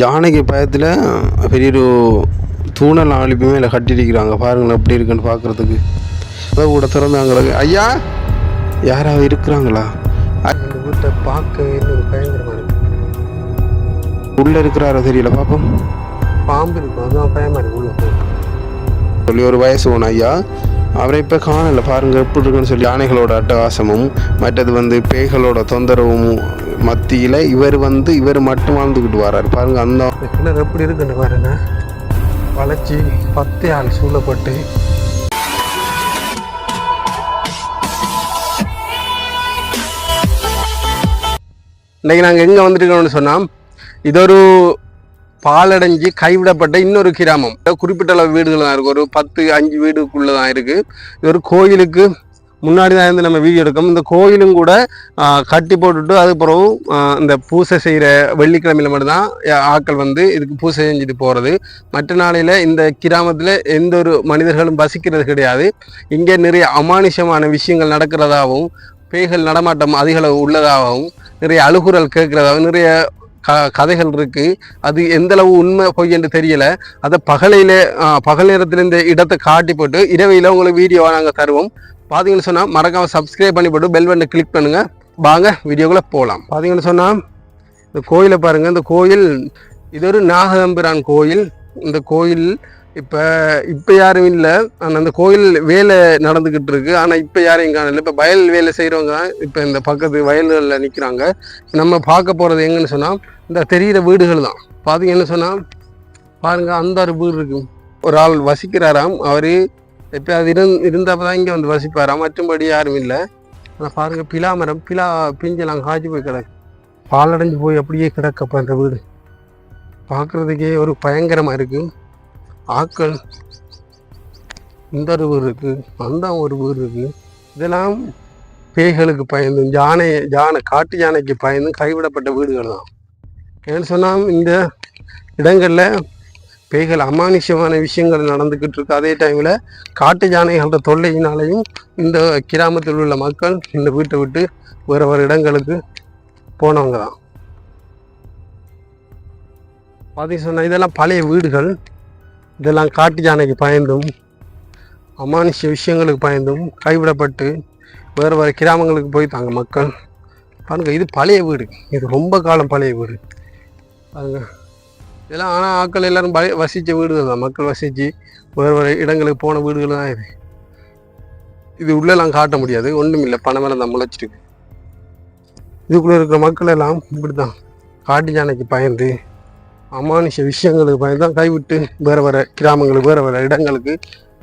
ஜானகி பயத்தில் பெரிய ஒரு தூணல் அனுப்பி மேலே கட்டியிருக்கிறாங்க. பாருங்களேன் எப்படி இருக்குன்னு பார்க்குறதுக்கு. அதான் கூட திறந்தாங்க. ஐயா யாராவது இருக்கிறாங்களா? இந்த வீட்டை பார்க்க இன்னொரு பயங்கரமாக இருக்கு. உள்ளே இருக்கிறாரோ தெரியல, பார்ப்போம். பாம்பு இருக்கும், அதுதான் பயமாக இருக்கு. உள்ள சொல்லி ஒரு வயசு ஓன ஐயா அவரை இப்போ காணலை. பாருங்கள் எப்படி இருக்குன்னு சொல்லி. யானைகளோட அட்டகாசமும் மற்றது பேய்களோட தொந்தரவும் மத்தியில் இவர் மட்டும் வாழ்ந்துக்கிட்டு வர்றாரு. பாருங்கள் அந்த கிணறு எப்படி இருக்குன்னு பாருங்க. வளைச்சி 10 ஆள் சூழப்பட்டு இன்றைக்கி நாங்கள் எங்கே வந்துருக்கோம்னு சொன்னால், இது ஒரு பாலடைஞ்சு கைவிடப்பட்ட இன்னொரு கிராமம். குறிப்பிட்ட அளவு வீடுகள் தான் இருக்குது. ஒரு 10-5 வீடுக்குள்ளே தான் இருக்குது. இது ஒரு கோயிலுக்கு முன்னாடி தான் இருந்து நம்ம வீடியோ எடுக்கோம். இந்த கோயிலும் கூட கட்டி போட்டுட்டு அதுக்கப்புறம் இந்த பூசை செய்கிற வெள்ளிக்கிழமையில் மட்டும்தான் ஆட்கள் இதுக்கு பூசை செஞ்சுட்டு போகிறது. மற்ற நாளையில் இந்த கிராமத்தில் எந்த ஒரு மனிதர்களும் வசிக்கிறது கிடையாது. இங்கே நிறைய அமானுஷமான விஷயங்கள் நடக்கிறதாகவும், பேய்கள் நடமாட்டம் அதிகளவு உள்ளதாகவும், நிறைய அழுகுறல் கேட்குறதாகவும் நிறைய கதைகள் இருக்குது. அது எந்தளவு உண்மை பொய் என்று தெரியலை. அதை பகல் நேரத்தில் இந்த இடத்தை காட்டி போட்டு இரவையில் உங்களுக்கு வீடியோவாக நாங்கள் தருவோம். பார்த்தீங்கன்னு சொன்னால் மறக்காமல் சப்ஸ்கிரைப் பண்ணி போட்டு பெல் பட்டனை கிளிக் பண்ணுங்கள். வாங்க வீடியோக்குள்ளே போகலாம். பார்த்தீங்கன்னு சொன்னால் இந்த கோயிலை பாருங்கள். இந்த கோயில் இது ஒரு நாகதம்பிரான் கோயில். இந்த கோயில் இப்போ யாரும் இல்லை. ஆனால் அந்த கோயில் வேலை நடந்துக்கிட்டு இருக்கு. ஆனால் இப்போ யாரையும் காணல. இப்போ வயல் வேலை செய்கிறவங்க தான் இப்போ இந்த பக்கத்து வயல்களில் நிற்கிறாங்க. நம்ம பார்க்க போகிறது எங்கன்னு சொன்னால் இந்த தெரிகிற வீடுகள் தான். பார்த்தீங்கன்னு சொன்னால் பாருங்கள், அந்த ஒரு வீடு இருக்கு. ஒரு ஆள் வசிக்கிறாராம். அவர் எப்போ அது இருந்தப்போ தான் இங்கே வசிப்பாராம். மற்றும்படி யாரும் இல்லை. ஆனால் பாருங்கள், பிலா மரம் பிஞ்செல்லாம் காய்ச்சி போய் கிடக்கு. பாலடைஞ்சு போய் அப்படியே கிடக்கப்போ அந்த வீடு பார்க்குறதுக்கே ஒரு பயங்கரமாக இருக்குது. ஆக்கள் இந்த ஒரு வீடு இருக்குது, அந்த ஒரு வீடு இருக்குது. இதெல்லாம் பேய்களுக்கு பயந்தும் காட்டு யானைக்கு பயந்தும் கைவிடப்பட்ட வீடுகள் தான். ஏன்னு சொன்னால் இந்த இடங்களில் பேய்கள் அமானுஷமான விஷயங்கள் நடந்துக்கிட்டு இருக்கு. அதே டைமில் காட்டு யானைகளோட தொல்லையினாலையும் இந்த கிராமத்தில் உள்ள மக்கள் இந்த வீட்டை விட்டு வேறு இடங்களுக்கு போனவங்க தான். பார்த்தீங்க சொன்னால் இதெல்லாம் பழைய வீடுகள். இதெல்லாம் காட்டு யானைக்கு பயந்தும் அமானுஷ விஷயங்களுக்கு பயந்தும் கைவிடப்பட்டு வேறு கிராமங்களுக்கு போய்த்தாங்க மக்கள். பாருங்க, இது பழைய வீடு. இது ரொம்ப காலம் பழைய வீடு பாருங்க. இதெல்லாம் ஆனால் ஆட்கள் எல்லோரும் வசித்த வீடுகள் தான். மக்கள் வசித்து வேறு இடங்களுக்கு போன வீடுகள் தான் இது. இது உள்ளெல்லாம் காட்ட முடியாது, ஒன்றும் இல்லை. பனை மேலே தான் முளைச்சிருக்கு. இதுக்குள்ளே இருக்கிற மக்கள் எல்லாம் இப்படி தான் காட்டு யானைக்கு பயந்து அமானுஷ விஷயங்களுக்கு பயந்து தான் கைவிட்டு வேறு கிராமங்களுக்கு வேறு இடங்களுக்கு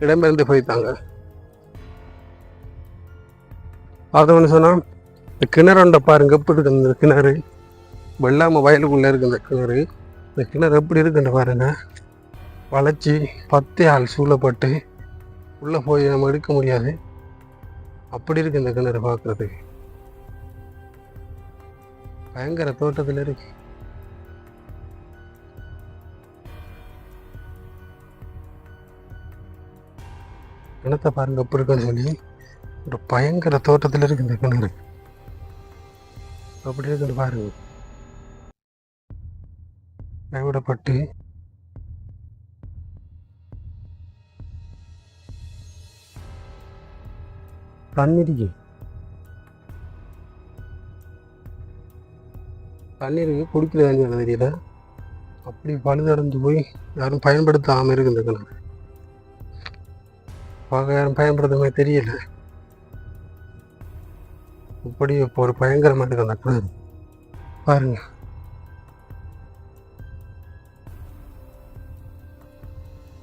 இடம்பெயர்ந்து போய்த்தாங்க. பார்த்தோம்னு சொன்னால் இந்த கிணறுண்ட பாருங்க எப்படி இருக்கு. இந்த கிணறு வெள்ளாமல் வயலுக்குள்ளே இருக்கு. இந்த கிணறு எப்படி இருக்குன்னு பாருங்க. வளைச்சி 10 ஆள் சூழப்பட்டு உள்ளே போய் நம்ம எடுக்க முடியாது, அப்படி இருக்கு இந்த கிணறு. பார்க்குறதுக்கு பயங்கர தோட்டத்தில் இருக்கு. கிணத்தை பாருங்க எப்படி இருக்குன்னு சொல்லி. ஒரு பயங்கர தோட்டத்தில் இருக்கு இந்த கிணறு. அப்படி இருக்குன்னு பாருங்க. கைவிடப்பட்டு தண்ணீருக்கு குடிக்கிற தண்ணி தெரியல. அப்படி பழுதடைஞ்சு போய் யாரும் பயன்படுத்தாமல் இருக்கு இந்த கிணறு. பார்க்க யாரும் பயன்படுத்த மாதிரி தெரியல. இப்படி இப்போ ஒரு பயங்கரமாக இருக்கு அந்த கிணறு பாருங்க.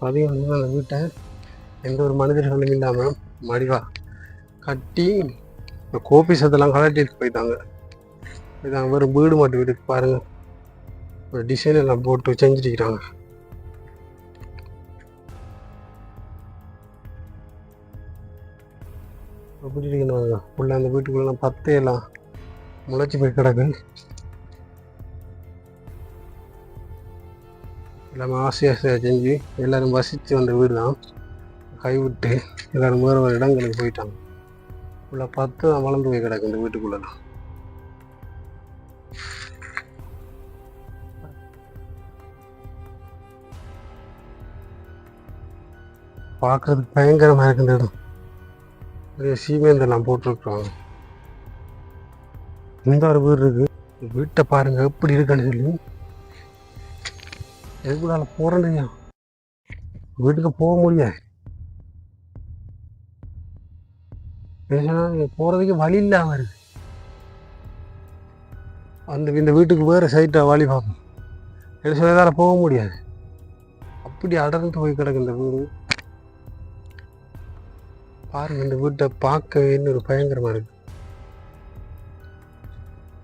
அதையும் அந்த வீட்டை எந்த ஒரு மனிதர்களும் இல்லாமல் மடிவா கட்டி கோபி சத்தெல்லாம் கலட்டிட்டு போயிட்டாங்க. இதாங்க வெறும் வீடு மட்டும் வீட்டுக்கு பாருங்கள். ஒரு டிசைன் எல்லாம் போட்டு செஞ்சுருக்கிறாங்க. அப்படி இருக்கணுங்க. உள்ள அந்த வீட்டுக்குள்ளெல்லாம் 10 எல்லாம் முளைச்சி போய் கிடக்கு. எல்லாமே ஆசையாக செஞ்சு எல்லோரும் வசித்து வந்த வீடு தான் கைவிட்டு எல்லோரும் வேறு இடங்களுக்கு போயிட்டாங்க. உள்ள 10 வளர்ந்து போய் கிடக்கு இந்த வீட்டுக்குள்ளெல்லாம். பார்க்கறதுக்கு பயங்கரமாக இருக்கு இந்த இடம். சீமேந்தெல்லாம் போட்டிருக்கிறோம். இந்த ஒரு வீடு இருக்கு. வீட்டை பாருங்க எப்படி இருக்குன்னு சொல்லி. எதுக்குள்ள போறேன்னு வீட்டுக்கு போக முடியாது. போறதுக்கு வழி இல்லாம இருக்கு. இந்த வீட்டுக்கு வேற சைட்டா வழி பார்ப்போம். எதால போக முடியாது. அப்படி அடர்ந்து போய் கிடக்கு இந்த வீடு. பாருங்க இந்த வீட்டை பார்க்க இன்னொரு பயங்கரமா இருக்கு.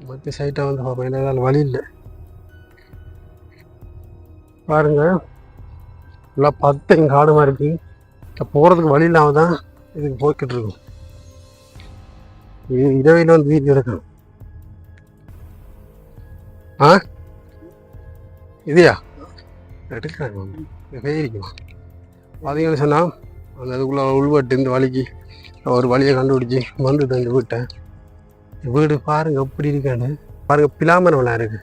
மற்ற சைட்டா வந்து பார்ப்போம். எதால வழி இல்லை. பாருங்க எல்லாம் 10 காடுமா இருக்கு. போறதுக்கு வழி இல்லாம தான் இதுக்கு போய்கிட்டு இருக்கும். இரவையில் வந்து வீட்டு எடுக்கணும். இதையா எடுக்கிறாங்க வேறிக்குமா பார்த்தீங்கன்னு சொன்னால் அந்த அதுக்குள்ள உள்வட்டு இந்த வழிக்கு ஒரு வழியை கண்டுபிடிச்சி வந்துட்டு இந்த வீட்டை. வீடு பாருங்க எப்படி இருக்கான்னு பாருங்க. பிலாமரம்லாம் இருக்கு.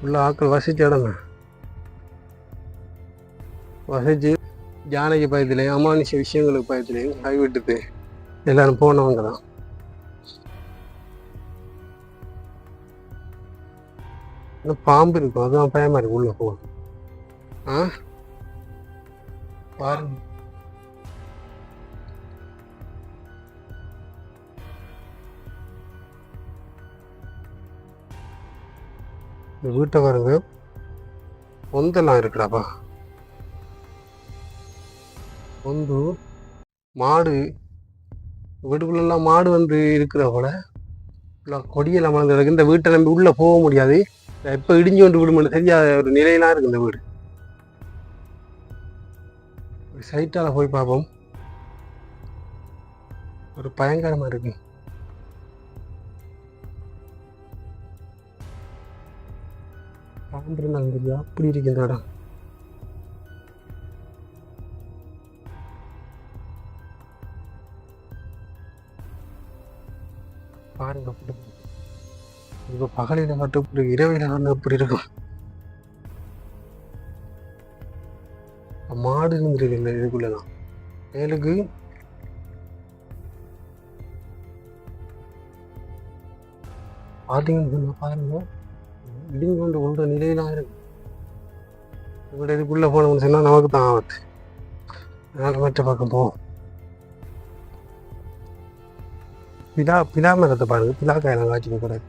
உள்ள ஆட்கள் வசிச்ச இடம் தான். வசிச்சு ஜானகி பயத்துலேயும் அமானுஷ விஷயங்களுக்கு பயத்துலேயும் கைவிட்டுது எல்லாரும் போனவங்க தான். பாம்பு இருக்கும். அதுதான் பயமா இருக்கு உள்ள போகும். பாருங்க இந்த வீட்டை பாருங்க. பொந்தெல்லாம் இருக்குடாப்பா. பொந்து மாடு வீட்டுக்குள்ளெல்லாம் மாடு வந்து இருக்கிற போல கொடியெல்லாம் வளர்ந்து கிடக்கு. இந்த வீட்டை நம்பி உள்ள போக முடியாது. எப்போ இடிஞ்சு கொண்டு விடுமென்னு தெரியாத ஒரு நிலையெல்லாம் இருக்கு இந்த வீடு. சைட்டால போய் பார்ப்போம். ஒரு பயங்கரமா இருக்கு. அப்படி இருக்கு இந்த இடம். பாருங்க இப்போ பகலில மட்டும் இப்படி இரவில வந்து எப்படி இருக்கும். மாடு இருந்துருக்கு இல்லை இதுக்குள்ளதான். மேலுக்கு பார்த்தீங்கன்னு பாருங்க இடிஞ்சு கொண்டு கொண்ட நிலையெல்லாம் இருக்கு. இவங்க இதுக்குள்ள போனோம்னு சொன்னா நமக்கு தான் ஆபத்து. அதனால மற்ற பக்கம் போவோம். பிலா மரத்தை பாருங்க. பிலாக்காயெல்லாம் காய்ச்சி கூடாது.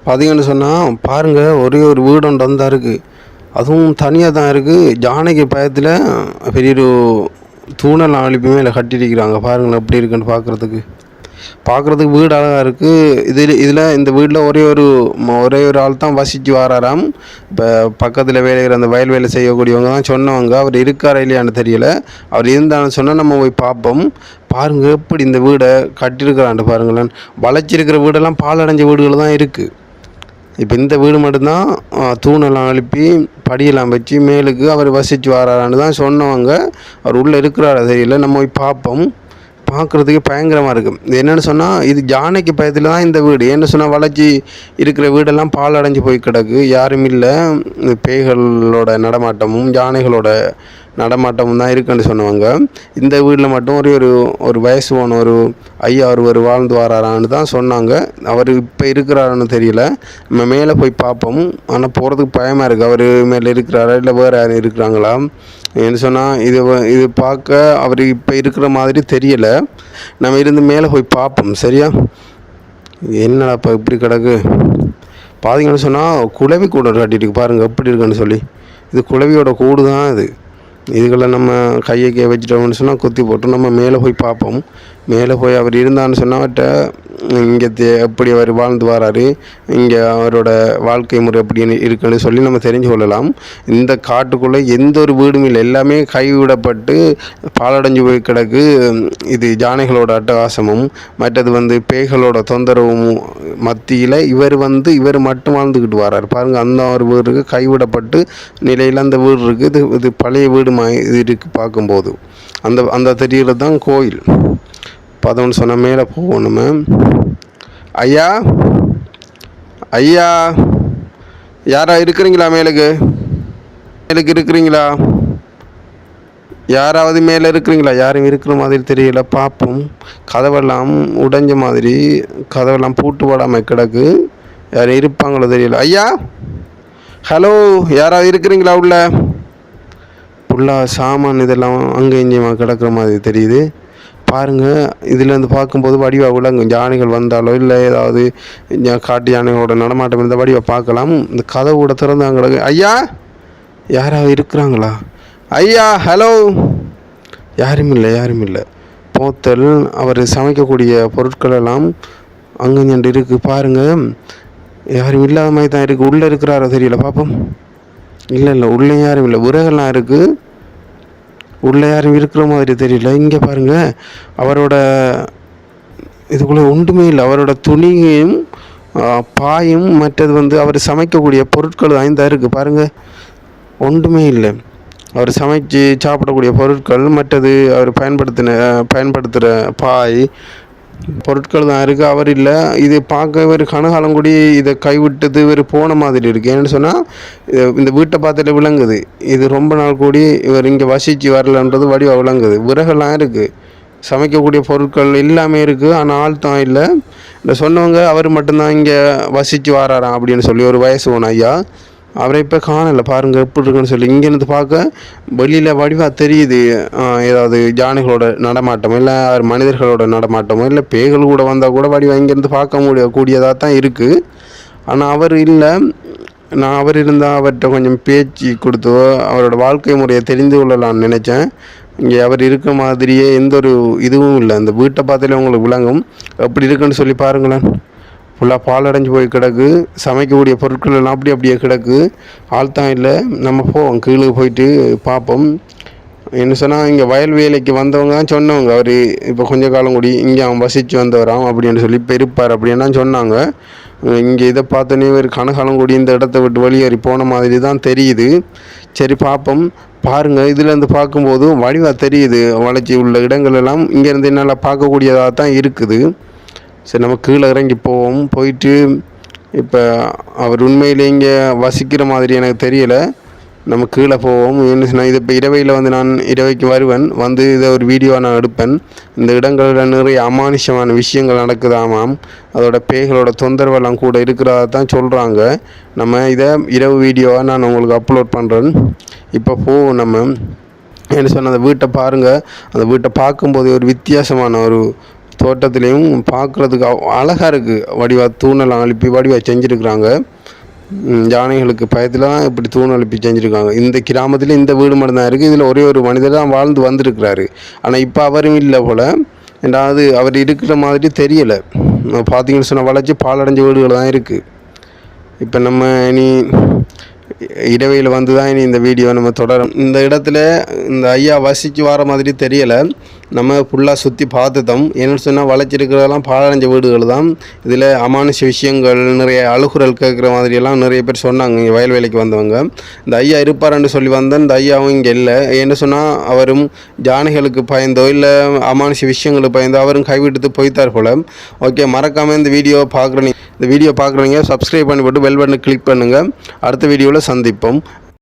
பார்த்தீங்கன்னு சொன்னால் பாருங்கள் ஒரே ஒரு வீடு ஒன்று தான் இருக்குது. அதுவும் தனியாக தான் இருக்குது. ஜானகி பயத்தில் பெரிய ஒரு தூணெல்லாம் அழிப்புமே இல்லை கட்டியிருக்கிறாங்க. பாருங்களேன் எப்படி இருக்குன்னு பார்க்குறதுக்கு வீடு அழகாக இருக்குது. இதில் இந்த வீட்டில் ஒரே ஒரு ஆள் தான் வசித்து வராராம். இப்போ பக்கத்தில் வேலைகிற அந்த வயல் வேலை செய்யக்கூடியவங்க தான் சொன்னவங்க. அவர் இருக்காரா இல்லையான்னு தெரியல. அவர் இருந்தான்னு சொன்னால் நம்ம போய் பார்ப்போம். பாருங்கள் எப்படி இந்த வீடை கட்டியிருக்கிறான்ட்டு பாருங்களேன். வளைச்சிருக்கிற வீடெல்லாம் பாலடைஞ்ச வீடுகள் தான் இருக்குது. இப்போ இந்த வீடு மட்டும்தான் தூணெல்லாம் எழுப்பி படியெல்லாம் வச்சு மேலுக்கு அவர் வசித்து வரான்னு தான் சொன்னவங்க. அவர் உள்ளே இருக்கிறாரா தெரியல. நம்ம போய் பார்ப்போம். பார்க்குறதுக்கு பயங்கரமாக இருக்கும். இது என்னென்னு சொன்னால் இது ஜானகி பயத்தில் தான் இந்த வீடு. என்ன சொன்னால் வளைச்சி இருக்கிற வீடெல்லாம் பால் அடைஞ்சு போய் கிடக்கு. யாரும் இல்லை. பேய்களோட நடமாட்டமும் ஜானைகளோட நடமாட்டமும் தான் இருக்குன்னு சொன்னவங்க. இந்த வீட்டில் மட்டும் ஒரு வயசு போன ஒரு ஐயா ஒருவர் வாழ்ந்து வராரான்னு தான் சொன்னாங்க. அவர் இப்போ இருக்கிறாருன்னு தெரியல. நம்ம மேலே போய் பார்ப்போம். ஆனால் போகிறதுக்கு பயமாக இருக்குது. அவர் மேலே இருக்கிறாரா இல்லை வேறு யாரும் இருக்கிறாங்களா என்ன சொன்னால் இது பார்க்க அவர் இப்போ இருக்கிற மாதிரி தெரியலை. நம்ம இருந்து மேலே போய் பார்ப்போம். சரியா? என்னடா இப்போ இப்படி கிடக்கு பார்த்தீங்கன்னு சொன்னால் குளவி கூடு கட்டிட்டு பாருங்கள் எப்படி இருக்குன்னு சொல்லி. இது குளவியோட கூடு தான் இது. இதுகளை நம்ம கையை வச்சுட்டோம்னு சொன்னால் குத்தி போட்டு நம்ம மேலே போய் பார்ப்போம். மேலே போய் அவர் இருந்தான்னு சொன்னால் அவர்கிட்ட இங்கே எப்படி அவர் வாழ்ந்து வராரு, இங்கே அவரோட வாழ்க்கை முறை எப்படி இருக்குன்னு சொல்லி நம்ம தெரிஞ்சு கொள்ளலாம். இந்த காட்டுக்குள்ளே எந்த ஒரு வீடும் இல்லை. எல்லாமே கைவிடப்பட்டு பாலடைஞ்சு போய் கிடக்கு. இது ஜானைகளோட அட்டகாசமும் மற்றது பேய்களோட தொந்தரவும் மத்தியில் இவர் மட்டும் வாழ்ந்துக்கிட்டு வராரு. பாருங்கள் அந்த ஒரு வீடு கைவிடப்பட்டு நிலையில் அந்த வீடு இருக்குது. இது பழைய வீடு இது இருக்குது பார்க்கும்போது. அந்த தெரிகிறது தான் கோயில். பார்த்தோம்னு சொன்னால் மேலே போவோம் நம்ம. ஐயா ஐயா யாரா இருக்கிறீங்களா மேலுக்கு இருக்கிறீங்களா? யாராவது மேலே இருக்கிறீங்களா? யாரும் இருக்கிற மாதிரி தெரியல. பார்ப்போம். கதவெல்லாம் உடைஞ்ச மாதிரி, கதவெல்லாம் பூட்டு போடாமல் கிடக்கு. யாரும் இருப்பாங்களோ தெரியல. ஐயா, ஹலோ, யாராவது இருக்கிறீங்களா? உள்ள ஃபுல்லாக சாமான் இதெல்லாம் அங்கே இங்கேயுமா கிடக்கிற மாதிரி தெரியுது. பாருங்கள், இதுலேருந்து பார்க்கும்போது வடிவாக விளங்கும். யானைகள் வந்தாலோ இல்லை ஏதாவது காட்டு யானைகளோட நடமாட்டம் இருந்த வடிவாக பார்க்கலாம். இந்த கதவு கூட திறந்து அங்கே கிடக்கு. ஐயா, யாராவது இருக்கிறாங்களா? ஐயா, ஹலோ. யாரும் இல்லை. போத்தல் அவர் சமைக்கக்கூடிய பொருட்கள் எல்லாம் அங்கே இருக்குது. பாருங்கள், யாரும் இல்லாத மாதிரி தான் இருக்குது. உள்ளே இருக்கிறாரோ தெரியல, பார்ப்போம். இல்லை, உள்ளே யாரும் இல்லை. விறகெல்லாம் இருக்குது. உள்ளே யாரும் இருக்கிற மாதிரி தெரியல. இங்கே பாருங்கள், அவரோட இதுக்குள்ளே ஒன்றுமே இல்லை. அவரோட துணியும் பாயும் மற்றது அவர் சமைக்கக்கூடிய பொருட்கள் தான் இருக்குது. பாருங்கள், ஒன்றுமே இல்லை. அவர் சமைச்சு சாப்பிடக்கூடிய பொருட்கள் மற்றது அவர் பயன்படுத்துகிற பாய் பொருட்கள் தான் இருக்குது. அவர் இல்லை. இது பார்க்க இவர் கனகாலங்குடி இதை கைவிட்டது இவர் போன மாதிரி இருக்குது. ஏன்னு சொன்னால் இந்த வீட்டை பார்த்துட்டு விளங்குது இது ரொம்ப நாள் கூடி இவர் இங்கே வசித்து வரலன்றது வடிவாக விளங்குது. விறகெல்லாம் இருக்குது, சமைக்கக்கூடிய பொருட்கள் எல்லாமே இருக்குது. ஆனால் ஆள் தான் இல்லை. இந்த சொன்னவங்க அவர் மட்டும்தான் இங்கே வசித்து வராராம் அப்படின்னு சொல்லி ஒரு வயசு ஒன்று ஐயா. அவரை இப்போ காணலை. பாருங்கள் எப்படி இருக்குன்னு சொல்லி. இங்கேருந்து பார்க்க வெளியில் வடிவாக தெரியுது. ஏதாவது யானைகளோட நடமாட்டமோ இல்லை மனிதர்களோட நடமாட்டமோ இல்லை பேய்கள் கூட வந்தால் கூட வடிவாக இங்கேருந்து பார்க்க கூடியதாக தான் இருக்குது. ஆனால் அவர் இல்லை. நான் அவர் இருந்தால் அவர்கிட்ட கொஞ்சம் பேச்சு கொடுத்தோ அவரோட வாழ்க்கை முறையை தெரிந்து கொள்ளலாம்னு நினச்சேன். இங்கே அவர் இருக்க மாதிரியே எந்த ஒரு இதுவும் இல்லை. அந்த வீட்டை பார்த்தாலே உங்களுக்கு விளங்கும் எப்படி இருக்குன்னு சொல்லி பாருங்களேன். ஃபுல்லாக பால் அடைஞ்சு போய் கிடக்கு. சமைக்கக்கூடிய பொருட்கள் எல்லாம் அப்படியே கிடக்கு. ஆள் தான் இல்லை. நம்ம போவோம், கீழே போயிட்டு பார்ப்போம். என்ன சொன்னால் இங்கே வயல் வேலைக்கு வந்தவங்க தான் சொன்னவங்க. அவர் இப்போ கொஞ்ச காலம் கூடி இங்கே அவன் வசித்து வந்தவரான் அப்படின்னு சொல்லி இப்போ இருப்பார் அப்படின்னா சொன்னாங்க. இங்கே இதை பார்த்தோன்னே ஒரு கனகாலம் கூடி இந்த இடத்த விட்டு வெளியேறி போன மாதிரி தான் தெரியுது. சரி பார்ப்போம். பாருங்கள், இதுலேருந்து பார்க்கும்போது வடிவாக தெரியுது. வளர்ச்சி உள்ள இடங்கள் எல்லாம் இங்கேருந்து என்னால் பார்க்கக்கூடியதாக தான் இருக்குது. சரி, நம்ம கீழே இறங்கி போவோம். போயிட்டு இப்போ அவர் உண்மையிலே இங்கே வசிக்கிற மாதிரி எனக்கு தெரியலை. நம்ம கீழே போவோம். நான் இது இப்போ இரவையில் நான் இரவைக்கு வருவேன். இதை ஒரு வீடியோவாக நான் எடுப்பேன். இந்த இடங்களில் நிறைய அமானுஷமான விஷயங்கள் நடக்குதாமாம். அதோட பேய்களோட தொந்தரவெல்லாம் கூட இருக்கிறதா தான் சொல்கிறாங்க. நம்ம இதை இரவு வீடியோவாக நான் உங்களுக்கு அப்லோட் பண்ணுறேன். இப்போ போவோம். நம்ம என்ன சொன்ன அந்த வீட்டை பாருங்கள். அந்த வீட்டை பார்க்கும்போது ஒரு வித்தியாசமான ஒரு தோட்டத்துலேயும் பார்க்குறதுக்கு அழகாக இருக்குது. வடிவாக தூணெல்லாம் அழுப்பி வடிவாக செஞ்சுருக்குறாங்க. யானைகளுக்கு பயத்தில் தான் இப்படி தூண் எழுப்பி செஞ்சுருக்காங்க. இந்த கிராமத்தில் இந்த வீடு மட்டும்தான் இருக்குது. இதில் ஒரே ஒரு மனிதர் தான் வாழ்ந்து வந்திருக்கிறாரு. ஆனால் இப்போ அவரும் இல்லை போல். ரெண்டாவது அவர் இருக்கிற மாதிரி தெரியலை. பார்த்தீங்கன்னு சொன்னால் வளர்ச்சி பாலடைஞ்ச வீடுகள் தான் இருக்குது. இப்போ நம்ம இனி இரவையில் தான் இனி இந்த வீடியோ நம்ம தொடரும். இந்த இடத்துல இந்த ஐயா வசிக்கு வர மாதிரி தெரியலை. நம்ம ஃபுல்லாக சுற்றி பார்த்துட்டோம். என்னென்னு சொன்னால் வளைச்சிருக்கிறதெல்லாம் பாலடைஞ்ச வீடுகள் தான். இதில் அமானுஷ விஷயங்கள் நிறைய அழுகுறல் கேட்குற மாதிரியெல்லாம் நிறைய பேர் சொன்னாங்க. இங்கே வயல் வேலைக்கு வந்தவங்க. இந்த ஐயா இருப்பாருன்னு சொல்லி வந்தேன். இந்த ஐயாவும் இங்கே இல்லை. என்ன சொன்னால் அவரும் யானைகளுக்கு பயந்தோ இல்லை அமானுஷ விஷயங்களுக்கு பயந்தோ அவரும் கைவிட்டு போய்த்தார் போல். ஓகே, மறக்காமல் இந்த வீடியோ பார்க்குறீங்க சப்ஸ்கிரைப் பண்ணிவிட்டு பெல் பட்டனை கிளிக் பண்ணுங்கள். அடுத்த வீடியோவில் சந்திப்போம்.